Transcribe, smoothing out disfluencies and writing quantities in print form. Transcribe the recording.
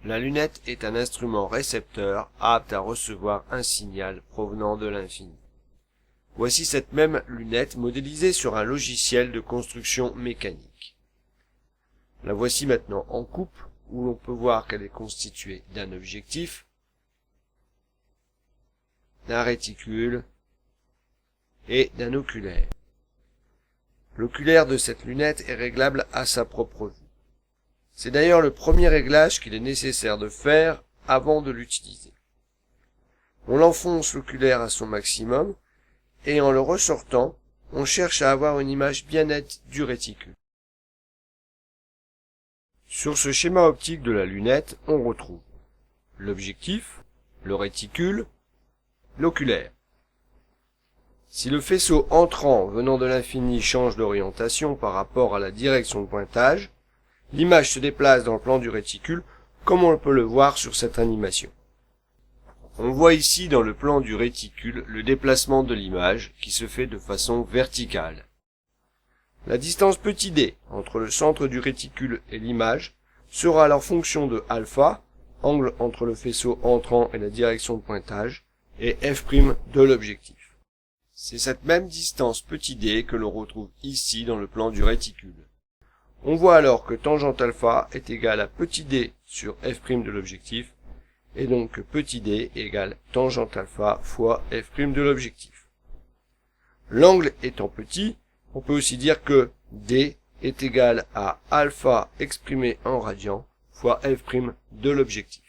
La lunette est un instrument récepteur apte à recevoir un signal provenant de l'infini. Voici cette même lunette modélisée sur un logiciel de construction mécanique. La voici maintenant en coupe, où l'on peut voir qu'elle est constituée d'un objectif, d'un réticule et d'un oculaire. L'oculaire de cette lunette est réglable à sa propre vue. C'est d'ailleurs le premier réglage qu'il est nécessaire de faire avant de l'utiliser. On enfonce l'oculaire à son maximum et en le ressortant, on cherche à avoir une image bien nette du réticule. Sur ce schéma optique de la lunette, on retrouve l'objectif, le réticule, l'oculaire. Si le faisceau entrant venant de l'infini change d'orientation par rapport à la direction de pointage, l'image se déplace dans le plan du réticule comme on peut le voir sur cette animation. On voit ici dans le plan du réticule le déplacement de l'image qui se fait de façon verticale. La distance petit d entre le centre du réticule et l'image sera alors fonction de alpha, angle entre le faisceau entrant et la direction de pointage, et f' de l'objectif. C'est cette même distance petit d que l'on retrouve ici dans le plan du réticule. On voit alors que tangente alpha est égal à petit d sur f' de l'objectif, et donc que petit d égale tangente alpha fois f' de l'objectif. L'angle étant petit, on peut aussi dire que d est égal à alpha exprimé en radians fois f' de l'objectif.